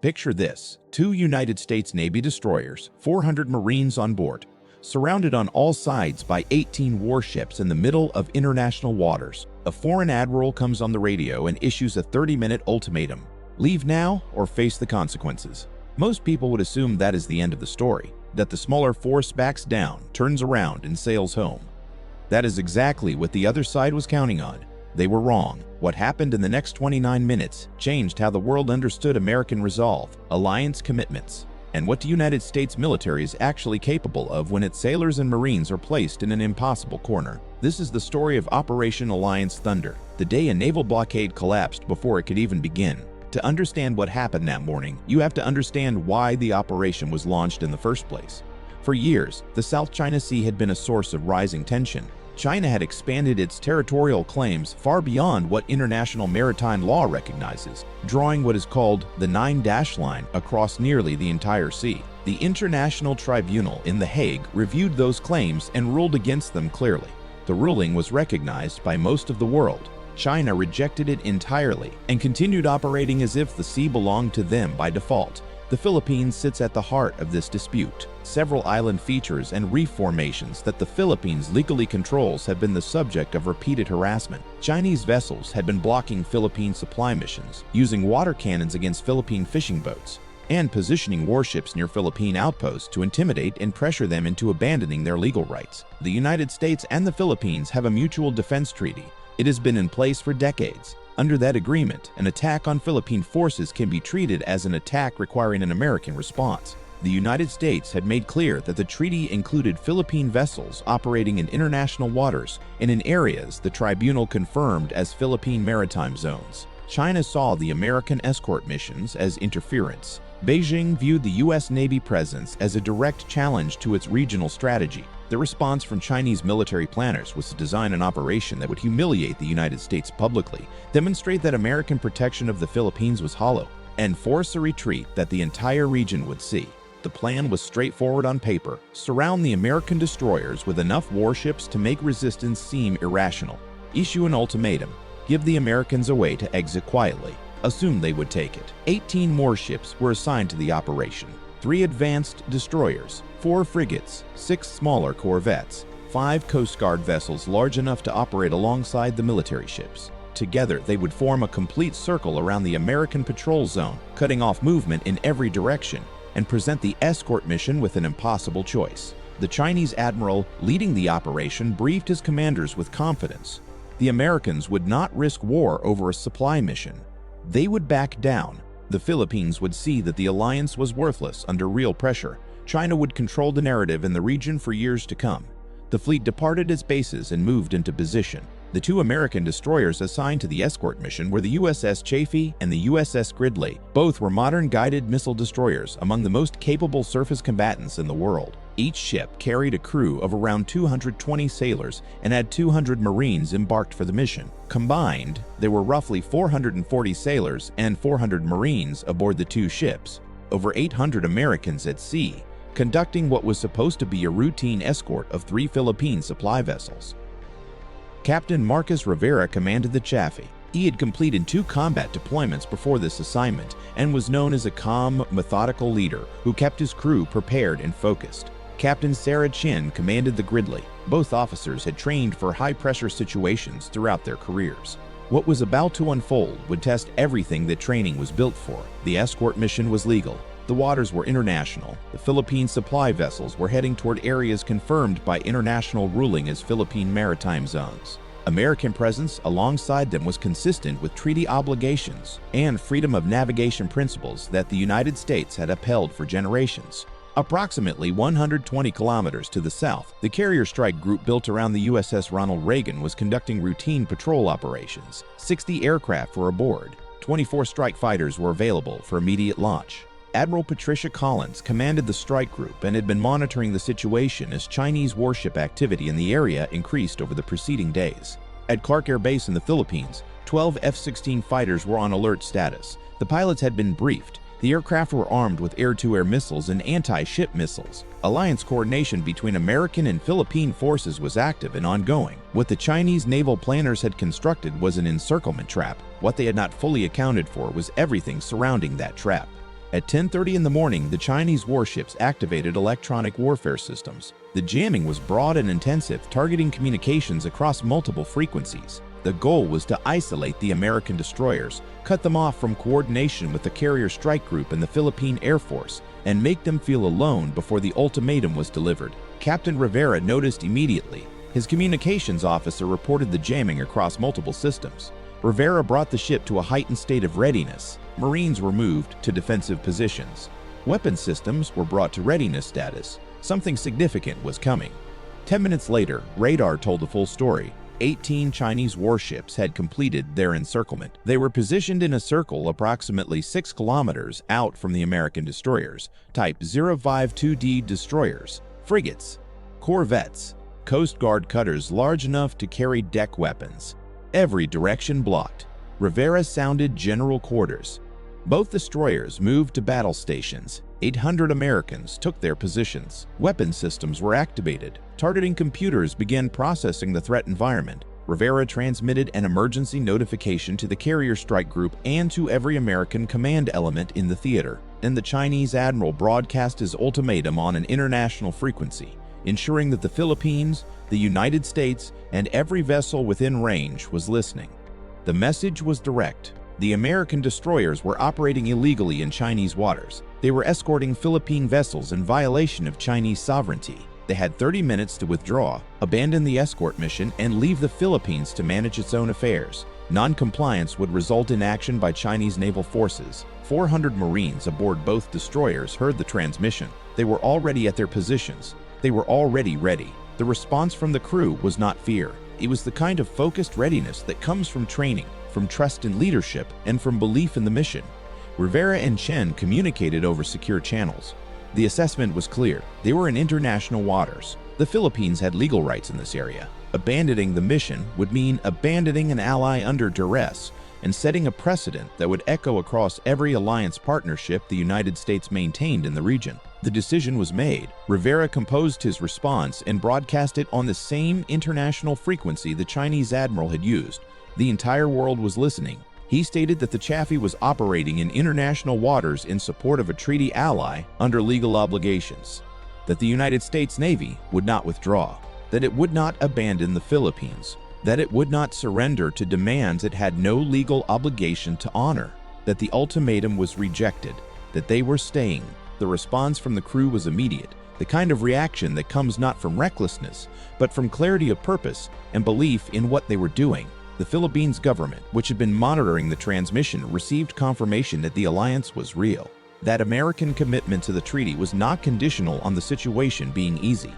Picture this: two United States Navy destroyers, 400 Marines on board, surrounded on all sides by 18 warships in the middle of international waters. A foreign admiral comes on the radio and issues a 30-minute ultimatum: leave now or face the consequences. Most people would assume that is the end of the story, that the smaller force backs down, turns around, and sails home. That is exactly what the other side was counting on. They were wrong. What happened in the next 29 minutes changed how the world understood American resolve, alliance commitments, and what the United States military is actually capable of when its sailors and Marines are placed in an impossible corner. This is the story of Operation Alliance Thunder, the day a naval blockade collapsed before it could even begin. To understand what happened that morning, you have to understand why the operation was launched in the first place. For years, the South China Sea had been a source of rising tension. China had expanded its territorial claims far beyond what international maritime law recognizes, drawing what is called the Nine-Dash Line across nearly the entire sea. The International Tribunal in The Hague reviewed those claims and ruled against them clearly. The ruling was recognized by most of the world. China rejected it entirely and continued operating as if the sea belonged to them by default. The Philippines sits at the heart of this dispute. Several island features and reef formations that the Philippines legally controls have been the subject of repeated harassment. Chinese vessels had been blocking Philippine supply missions, using water cannons against Philippine fishing boats, and positioning warships near Philippine outposts to intimidate and pressure them into abandoning their legal rights. The United States and the Philippines have a mutual defense treaty. It has been in place for decades. Under that agreement, an attack on Philippine forces can be treated as an attack requiring an American response. The United States had made clear that the treaty included Philippine vessels operating in international waters and in areas the tribunal confirmed as Philippine maritime zones. China saw the American escort missions as interference. Beijing viewed the U.S. Navy presence as a direct challenge to its regional strategy. The response from Chinese military planners was to design an operation that would humiliate the United States publicly, demonstrate that American protection of the Philippines was hollow, and force a retreat that the entire region would see. The plan was straightforward on paper: surround the American destroyers with enough warships to make resistance seem irrational. Issue an ultimatum. Give the Americans a way to exit quietly. Assume they would take it. 18 warships were assigned to the operation: 3 advanced destroyers, 4 frigates, 6 smaller corvettes, 5 Coast Guard vessels large enough to operate alongside the military ships. Together, they would form a complete circle around the American patrol zone, cutting off movement in every direction, and present the escort mission with an impossible choice. The Chinese admiral leading the operation briefed his commanders with confidence. The Americans would not risk war over a supply mission. They would back down. The Philippines would see that the alliance was worthless under real pressure. China would control the narrative in the region for years to come. The fleet departed its bases and moved into position. The 2 American destroyers assigned to the escort mission were the USS Chafee and the USS Gridley. Both were modern guided missile destroyers, among the most capable surface combatants in the world. Each ship carried a crew of around 220 sailors and had 200 Marines embarked for the mission. Combined, there were roughly 440 sailors and 400 Marines aboard the 2 ships, over 800 Americans at sea, conducting what was supposed to be a routine escort of 3 Philippine supply vessels. Captain Marcus Rivera commanded the Chafee. He had completed 2 combat deployments before this assignment and was known as a calm, methodical leader who kept his crew prepared and focused. Captain Sarah Chin commanded the Gridley. Both officers had trained for high-pressure situations throughout their careers. What was about to unfold would test everything that training was built for. The escort mission was legal. The waters were international. The Philippine supply vessels were heading toward areas confirmed by international ruling as Philippine maritime zones. American presence alongside them was consistent with treaty obligations and freedom of navigation principles that the United States had upheld for generations. Approximately 120 kilometers to the south, the carrier strike group built around the USS Ronald Reagan was conducting routine patrol operations. 60 aircraft were aboard. 24 strike fighters were available for immediate launch. Admiral Patricia Collins commanded the strike group and had been monitoring the situation as Chinese warship activity in the area increased over the preceding days. At Clark Air Base in the Philippines, 12 F-16 fighters were on alert status. The pilots had been briefed. The aircraft were armed with air-to-air missiles and anti-ship missiles. Alliance coordination between American and Philippine forces was active and ongoing. What the Chinese naval planners had constructed was an encirclement trap. What they had not fully accounted for was everything surrounding that trap. At 10:30 in the morning, the Chinese warships activated electronic warfare systems. The jamming was broad and intensive, targeting communications across multiple frequencies. The goal was to isolate the American destroyers, cut them off from coordination with the carrier strike group and the Philippine Air Force, and make them feel alone before the ultimatum was delivered. Captain Rivera noticed immediately. His communications officer reported the jamming across multiple systems. Rivera brought the ship to a heightened state of readiness. Marines were moved to defensive positions. Weapon systems were brought to readiness status. Something significant was coming. 10 minutes later, radar told the full story. 18 Chinese warships had completed their encirclement. They were positioned in a circle approximately 6 kilometers out from the American destroyers, Type 052D destroyers, frigates, corvettes, Coast Guard cutters large enough to carry deck weapons. Every direction blocked. Rivera sounded general quarters. Both destroyers moved to battle stations. 800 Americans took their positions. Weapon systems were activated. Targeting computers began processing the threat environment. Rivera transmitted an emergency notification to the carrier strike group and to every American command element in the theater. Then the Chinese admiral broadcast his ultimatum on an international frequency, ensuring that the Philippines, the United States, and every vessel within range was listening. The message was direct. The American destroyers were operating illegally in Chinese waters. They were escorting Philippine vessels in violation of Chinese sovereignty. They had 30 minutes to withdraw, abandon the escort mission, and leave the Philippines to manage its own affairs. Non-compliance would result in action by Chinese naval forces. 400 Marines aboard both destroyers heard the transmission. They were already at their positions. They were already ready. The response from the crew was not fear. It was the kind of focused readiness that comes from training, from trust in leadership, and from belief in the mission. Rivera and Chen communicated over secure channels. The assessment was clear. They were in international waters. The Philippines had legal rights in this area. Abandoning the mission would mean abandoning an ally under duress and setting a precedent that would echo across every alliance partnership the United States maintained in the region. The decision was made. Rivera composed his response and broadcast it on the same international frequency the Chinese admiral had used. The entire world was listening. He stated that the Chafee was operating in international waters in support of a treaty ally under legal obligations, that the United States Navy would not withdraw, that it would not abandon the Philippines, that it would not surrender to demands it had no legal obligation to honor, that the ultimatum was rejected, that they were staying. The response from the crew was immediate, the kind of reaction that comes not from recklessness, but from clarity of purpose and belief in what they were doing. The Philippines government, which had been monitoring the transmission, received confirmation that the alliance was real. That American commitment to the treaty was not conditional on the situation being easy.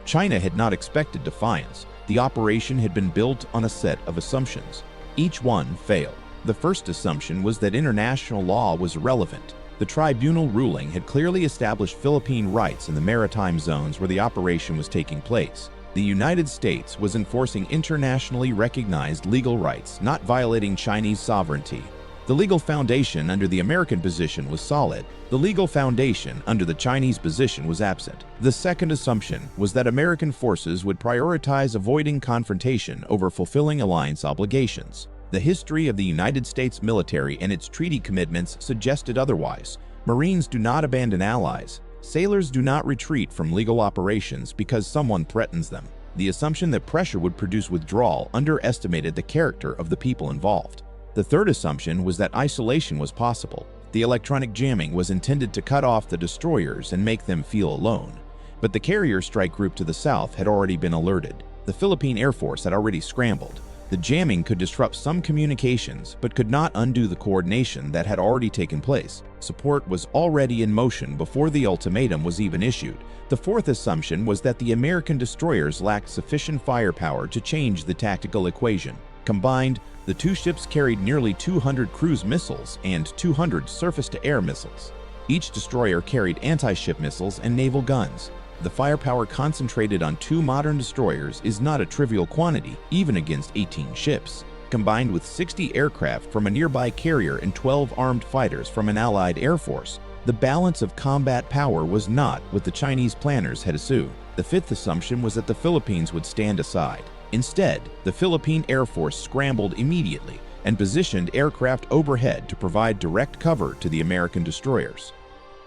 China had not expected defiance. The operation had been built on a set of assumptions. Each one failed. The first assumption was that international law was irrelevant. The tribunal ruling had clearly established Philippine rights in the maritime zones where the operation was taking place. The United States was enforcing internationally recognized legal rights, not violating Chinese sovereignty. The legal foundation under the American position was solid. The legal foundation under the Chinese position was absent. The second assumption was that American forces would prioritize avoiding confrontation over fulfilling alliance obligations. The history of the United States military and its treaty commitments suggested otherwise. Marines do not abandon allies. Sailors do not retreat from legal operations because someone threatens them. The assumption that pressure would produce withdrawal underestimated the character of the people involved. The third assumption was that isolation was possible. The electronic jamming was intended to cut off the destroyers and make them feel alone. But the carrier strike group to the south had already been alerted. The Philippine Air Force had already scrambled. The jamming could disrupt some communications, but could not undo the coordination that had already taken place. Support was already in motion before the ultimatum was even issued. The fourth assumption was that the American destroyers lacked sufficient firepower to change the tactical equation. Combined, the two ships carried nearly 200 cruise missiles and 200 surface-to-air missiles. Each destroyer carried anti-ship missiles and naval guns. The firepower concentrated on 2 modern destroyers is not a trivial quantity, even against 18 ships. Combined with 60 aircraft from a nearby carrier and 12 armed fighters from an allied air force, the balance of combat power was not what the Chinese planners had assumed. The fifth assumption was that the Philippines would stand aside. Instead, the Philippine Air Force scrambled immediately and positioned aircraft overhead to provide direct cover to the American destroyers.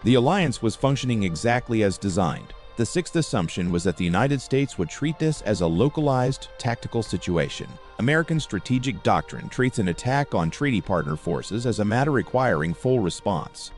The alliance was functioning exactly as designed. The sixth assumption was that the United States would treat this as a localized, tactical situation. American strategic doctrine treats an attack on treaty partner forces as a matter requiring full response.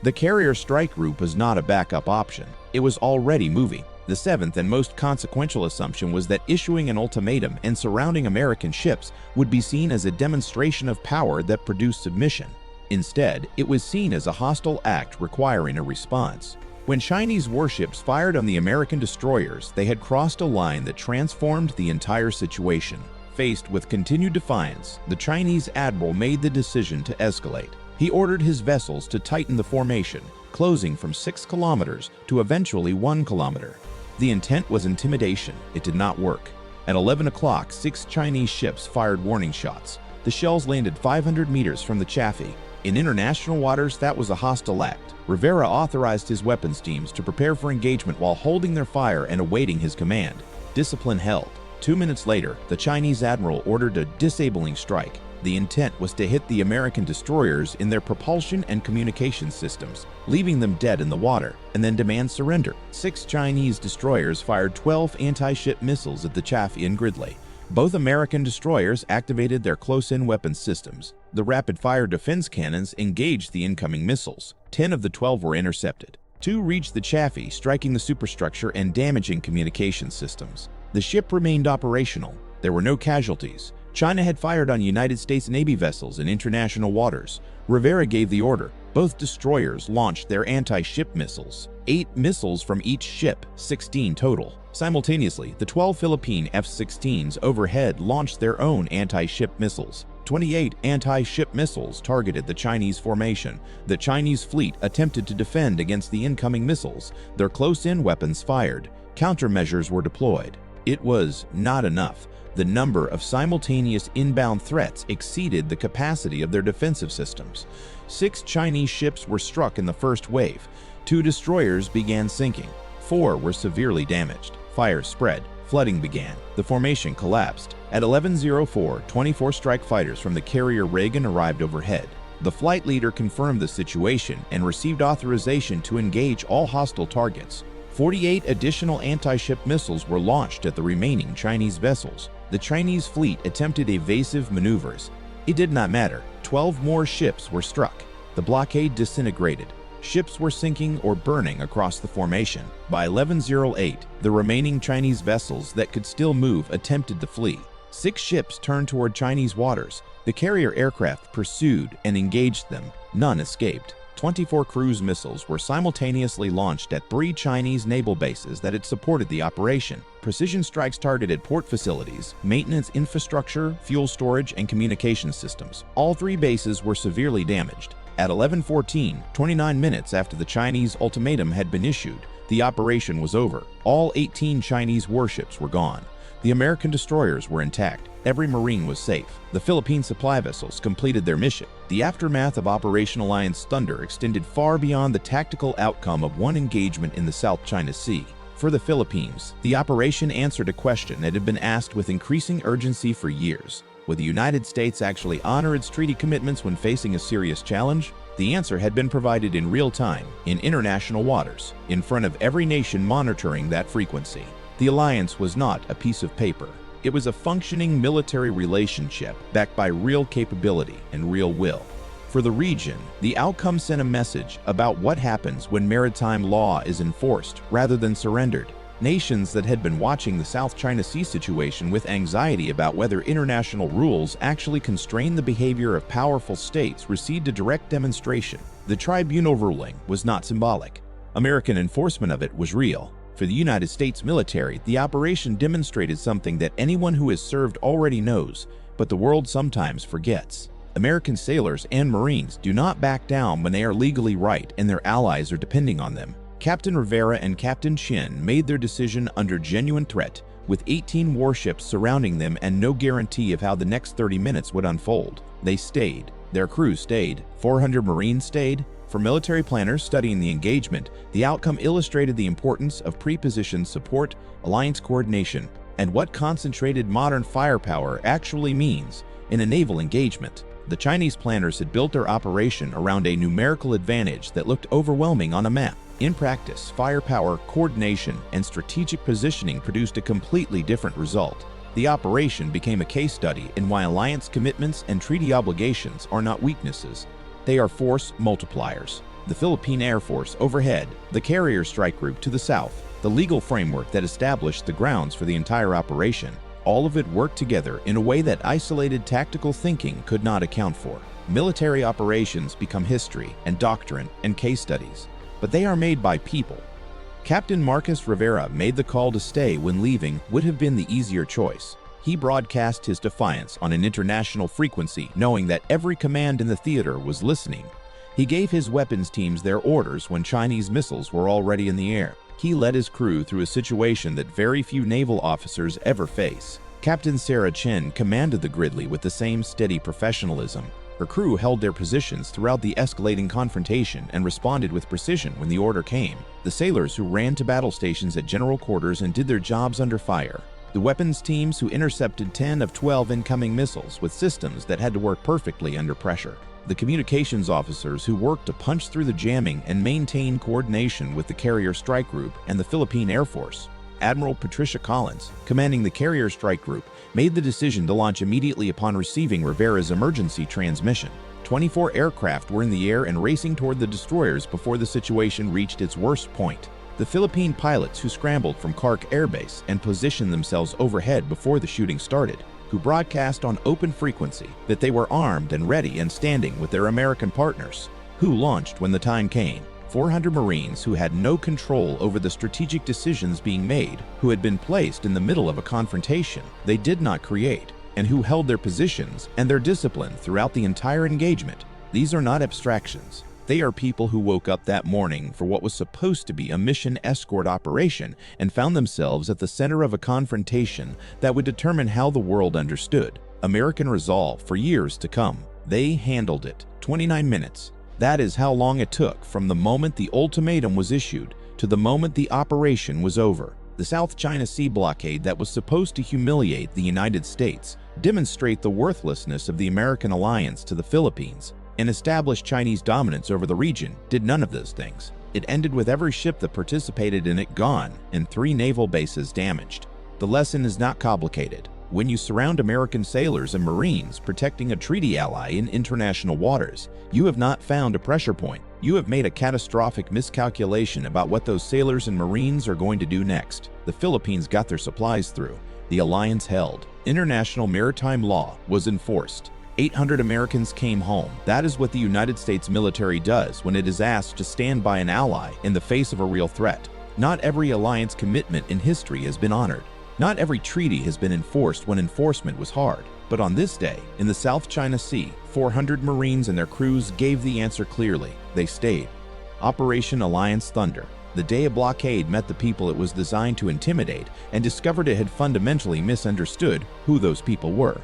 The carrier strike group was not a backup option. It was already moving. The seventh and most consequential assumption was that issuing an ultimatum and surrounding American ships would be seen as a demonstration of power that produced submission. Instead, it was seen as a hostile act requiring a response. When Chinese warships fired on the American destroyers, they had crossed a line that transformed the entire situation. Faced with continued defiance, the Chinese admiral made the decision to escalate. He ordered his vessels to tighten the formation, closing from 6 kilometers to eventually 1 kilometer. The intent was intimidation. It did not work. At 11 o'clock, 6 Chinese ships fired warning shots. The shells landed 500 meters from the Chafee. In international waters, that was a hostile act. Rivera authorized his weapons teams to prepare for engagement while holding their fire and awaiting his command. Discipline held. 2 minutes later, the Chinese admiral ordered a disabling strike. The intent was to hit the American destroyers in their propulsion and communication systems, leaving them dead in the water, and then demand surrender. 6 Chinese destroyers fired 12 anti-ship missiles at the Chafee and Gridley. Both American destroyers activated their close-in weapons systems. The rapid-fire defense cannons engaged the incoming missiles. 10 of the 12 were intercepted. 2 reached the Chafee, striking the superstructure and damaging communication systems. The ship remained operational. There were no casualties. China had fired on United States Navy vessels in international waters. Rivera gave the order. Both destroyers launched their anti-ship missiles. 8 missiles from each ship, 16 total. Simultaneously, the 12 Philippine F-16s overhead launched their own anti-ship missiles. 28 anti-ship missiles targeted the Chinese formation. The Chinese fleet attempted to defend against the incoming missiles. Their close-in weapons fired. Countermeasures were deployed. It was not enough. The number of simultaneous inbound threats exceeded the capacity of their defensive systems. 6 Chinese ships were struck in the first wave. 2 destroyers began sinking. 4 were severely damaged. Fire spread. Flooding began. The formation collapsed. At 11:04, 24 strike fighters from the carrier Reagan arrived overhead. The flight leader confirmed the situation and received authorization to engage all hostile targets. 48 additional anti-ship missiles were launched at the remaining Chinese vessels. The Chinese fleet attempted evasive maneuvers. It did not matter. 12 more ships were struck. The blockade disintegrated. Ships were sinking or burning across the formation. By 11:08, the remaining Chinese vessels that could still move attempted to flee. 6 ships turned toward Chinese waters. The carrier aircraft pursued and engaged them. None escaped. 24 cruise missiles were simultaneously launched at 3 Chinese naval bases that had supported the operation. Precision strikes targeted port facilities, maintenance infrastructure, fuel storage, and communication systems. All 3 bases were severely damaged. At 11:14, 29 minutes after the Chinese ultimatum had been issued, the operation was over. All 18 Chinese warships were gone. The American destroyers were intact. Every Marine was safe. The Philippine supply vessels completed their mission. The aftermath of Operation Alliance Thunder extended far beyond the tactical outcome of one engagement in the South China Sea. For the Philippines, the operation answered a question that had been asked with increasing urgency for years. Would the United States actually honor its treaty commitments when facing a serious challenge? The answer had been provided in real time, in international waters, in front of every nation monitoring that frequency. The alliance was not a piece of paper. It was a functioning military relationship backed by real capability and real will. For the region, the outcome sent a message about what happens when maritime law is enforced rather than surrendered. Nations that had been watching the South China Sea situation with anxiety about whether international rules actually constrain the behavior of powerful states received a direct demonstration. The tribunal ruling was not symbolic. American enforcement of it was real. For the United States military, the operation demonstrated something that anyone who has served already knows, but the world sometimes forgets. American sailors and Marines do not back down when they are legally right and their allies are depending on them. Captain Rivera and Captain Chin made their decision under genuine threat, with 18 warships surrounding them and no guarantee of how the next 30 minutes would unfold. They stayed. Their crews stayed. 400 Marines stayed. For military planners studying the engagement, the outcome illustrated the importance of pre-positioned support, alliance coordination, and what concentrated modern firepower actually means in a naval engagement. The Chinese planners had built their operation around a numerical advantage that looked overwhelming on a map. In practice, firepower, coordination, and strategic positioning produced a completely different result. The operation became a case study in why alliance commitments and treaty obligations are not weaknesses. They are force multipliers. The Philippine Air Force overhead, the carrier strike group to the south, the legal framework that established the grounds for the entire operation, all of it worked together in a way that isolated tactical thinking could not account for. Military operations become history and doctrine and case studies, but they are made by people. Captain Marcus Rivera made the call to stay when leaving would have been the easier choice. He broadcast his defiance on an international frequency, knowing that every command in the theater was listening. He gave his weapons teams their orders when Chinese missiles were already in the air. He led his crew through a situation that very few naval officers ever face. Captain Sarah Chen commanded the Gridley with the same steady professionalism. Her crew held their positions throughout the escalating confrontation and responded with precision when the order came. The sailors who ran to battle stations at general quarters and did their jobs under fire. The weapons teams who intercepted 10 of 12 incoming missiles with systems that had to work perfectly under pressure. The communications officers who worked to punch through the jamming and maintain coordination with the carrier strike group and the Philippine Air Force. Admiral Patricia Collins, commanding the carrier strike group, made the decision to launch immediately upon receiving Rivera's emergency transmission. 24 aircraft were in the air and racing toward the destroyers before the situation reached its worst point. The Philippine pilots who scrambled from Clark Air Base and positioned themselves overhead before the shooting started, who broadcast on open frequency that they were armed and ready and standing with their American partners, who launched when the time came. 400 Marines who had no control over the strategic decisions being made, who had been placed in the middle of a confrontation they did not create, and who held their positions and their discipline throughout the entire engagement. These are not abstractions. They are people who woke up that morning for what was supposed to be a mission escort operation and found themselves at the center of a confrontation that would determine how the world understood American resolve for years to come. They handled it. 29 minutes. That is how long it took from the moment the ultimatum was issued to the moment the operation was over. The South China Sea blockade that was supposed to humiliate the United States, demonstrate the worthlessness of the American alliance to the Philippines, and establish Chinese dominance over the region, did none of those things. It ended with every ship that participated in it gone and 3 naval bases damaged. The lesson is not complicated. When you surround American sailors and Marines protecting a treaty ally in international waters, you have not found a pressure point. You have made a catastrophic miscalculation about what those sailors and Marines are going to do next. The Philippines got their supplies through. The alliance held. International maritime law was enforced. 800 Americans came home. That is what the United States military does when it is asked to stand by an ally in the face of a real threat. Not every alliance commitment in history has been honored. Not every treaty has been enforced when enforcement was hard. But on this day, in the South China Sea, 400 Marines and their crews gave the answer clearly. They stayed. Operation Alliance Thunder. The day a blockade met the people it was designed to intimidate and discovered it had fundamentally misunderstood who those people were.